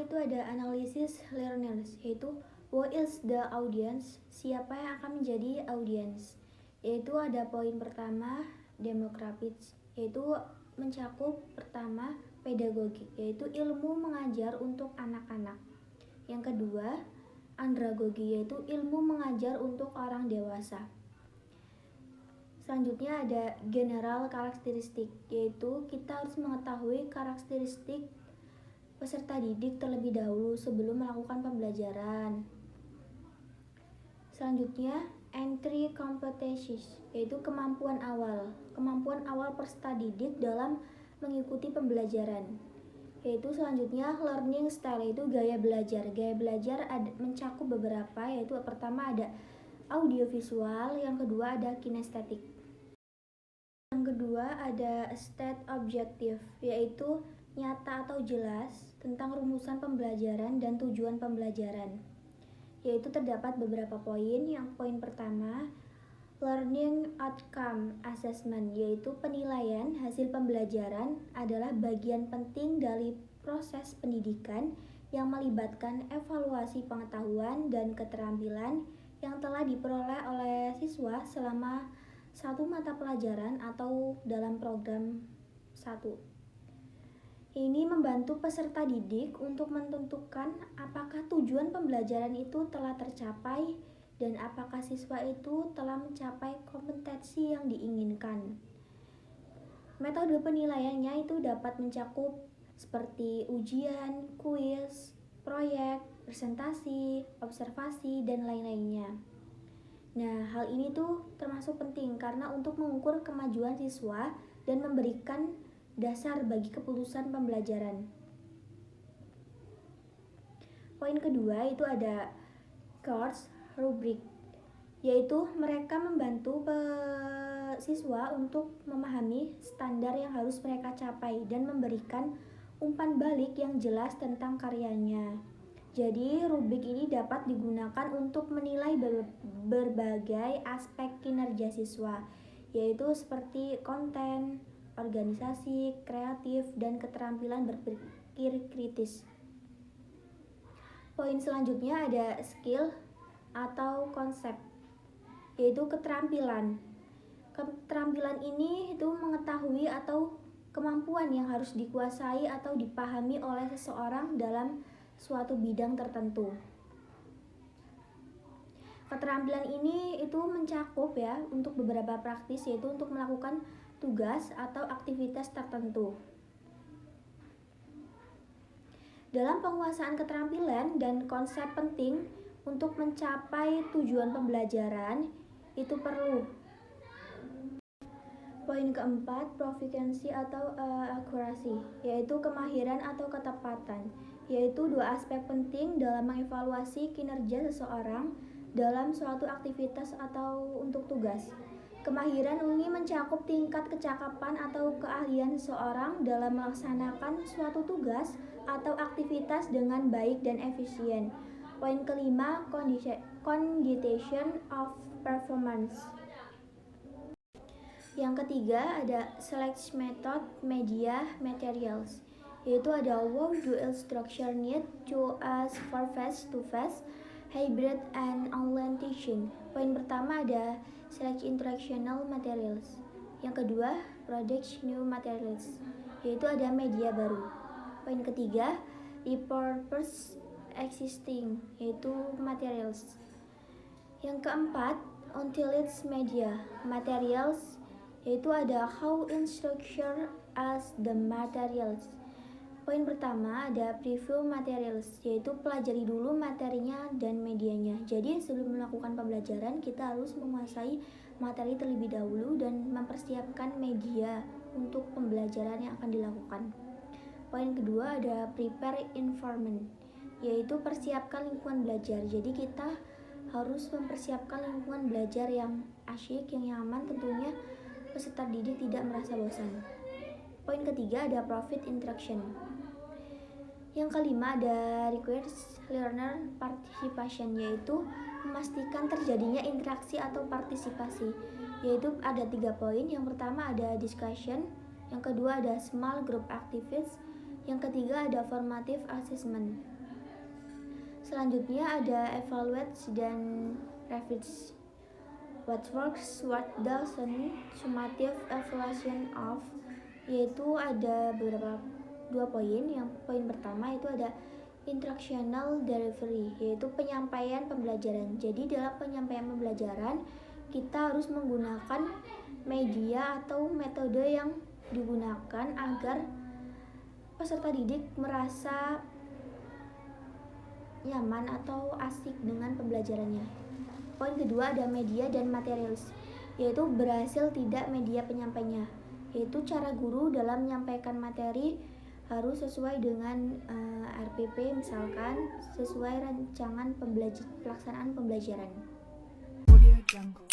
itu ada analisis learners, yaitu who is the audience, siapa yang akan menjadi audience. Yaitu ada poin pertama demographics, yaitu mencakup pertama pedagogik, yaitu ilmu mengajar untuk anak-anak. Yang kedua andragogi, yaitu ilmu mengajar untuk orang dewasa. Selanjutnya ada general karakteristik, yaitu kita harus mengetahui karakteristik peserta didik terlebih dahulu sebelum melakukan pembelajaran. Selanjutnya entry competencies, yaitu kemampuan awal peserta didik dalam mengikuti pembelajaran. Yaitu selanjutnya learning style, yaitu gaya belajar. Gaya belajar mencakup beberapa, yaitu pertama ada audiovisual, yang kedua ada kinestetik. Yang kedua ada state objective, yaitu nyata atau jelas tentang rumusan pembelajaran dan tujuan pembelajaran. Yaitu terdapat beberapa poin. Yang poin pertama, learning outcome assessment, yaitu penilaian hasil pembelajaran adalah bagian penting dari proses pendidikan yang melibatkan evaluasi pengetahuan dan keterampilan yang telah diperoleh oleh siswa selama satu mata pelajaran atau dalam program 1. Ini membantu peserta didik untuk menentukan apakah tujuan pembelajaran itu telah tercapai dan apakah siswa itu telah mencapai kompetensi yang diinginkan. Metode penilaiannya itu dapat mencakup seperti ujian, kuis, proyek, presentasi, observasi, dan lain-lainnya. Nah, hal ini tuh termasuk penting karena untuk mengukur kemajuan siswa dan memberikan dasar bagi keputusan pembelajaran. Poin kedua itu ada course rubric, yaitu mereka membantu siswa untuk memahami standar yang harus mereka capai dan memberikan umpan balik yang jelas tentang karyanya. Jadi rubrik ini dapat digunakan untuk menilai berbagai aspek kinerja siswa, yaitu seperti konten, organisasi, kreatif, dan keterampilan berpikir kritis. Poin selanjutnya ada skill atau konsep, yaitu keterampilan. Keterampilan ini itu mengetahui atau kemampuan yang harus dikuasai atau dipahami oleh seseorang dalam suatu bidang tertentu. Keterampilan ini itu mencakup ya untuk beberapa praktis, yaitu untuk melakukan tugas atau aktivitas tertentu. Dalam penguasaan keterampilan dan konsep penting untuk mencapai tujuan pembelajaran itu perlu. Poin keempat, proficiency atau accuracy, yaitu kemahiran atau ketepatan, yaitu dua aspek penting dalam mengevaluasi kinerja seseorang dalam suatu aktivitas atau untuk tugas. Kemahiran ini mencakup tingkat kecakapan atau keahlian seseorang dalam melaksanakan suatu tugas atau aktivitas dengan baik dan efisien. Poin kelima, condition of performance. Yang ketiga ada selection method media materials, yaitu ada how do instruction need to us for face-to-face, hybrid, and online teaching. Poin pertama ada select instructional materials. Yang kedua produce new materials, yaitu ada media baru. Poin ketiga repurpose existing, yaitu materials. Yang keempat utility media materials, yaitu ada how instruction as the materials. Poin pertama ada preview materials, yaitu pelajari dulu materinya dan medianya. Jadi sebelum melakukan pembelajaran kita harus menguasai materi terlebih dahulu dan mempersiapkan media untuk pembelajaran yang akan dilakukan. Poin kedua ada prepare environment, yaitu persiapkan lingkungan belajar. Jadi kita harus mempersiapkan lingkungan belajar yang asyik, yang nyaman, tentunya peserta didik tidak merasa bosan. Poin ketiga ada profit interaction. Yang kelima ada requires learner participation, yaitu memastikan terjadinya interaksi atau partisipasi, yaitu ada 3 poin. Yang pertama ada discussion, yang kedua ada small group activities, yang ketiga ada formative assessment. Selanjutnya ada evaluate dan revise. What works, what doesn't, summative evaluation of, yaitu ada dua poin. Yang poin pertama itu ada instructional delivery, yaitu penyampaian pembelajaran. Jadi dalam penyampaian pembelajaran kita harus menggunakan media atau metode yang digunakan agar peserta didik merasa nyaman atau asik dengan pembelajarannya. Poin kedua ada media dan materials, yaitu berhasil tidak media penyampainya, yaitu cara guru dalam menyampaikan materi harus sesuai dengan RPP, misalkan sesuai rancangan pelaksanaan pembelajaran. Audio Jungle.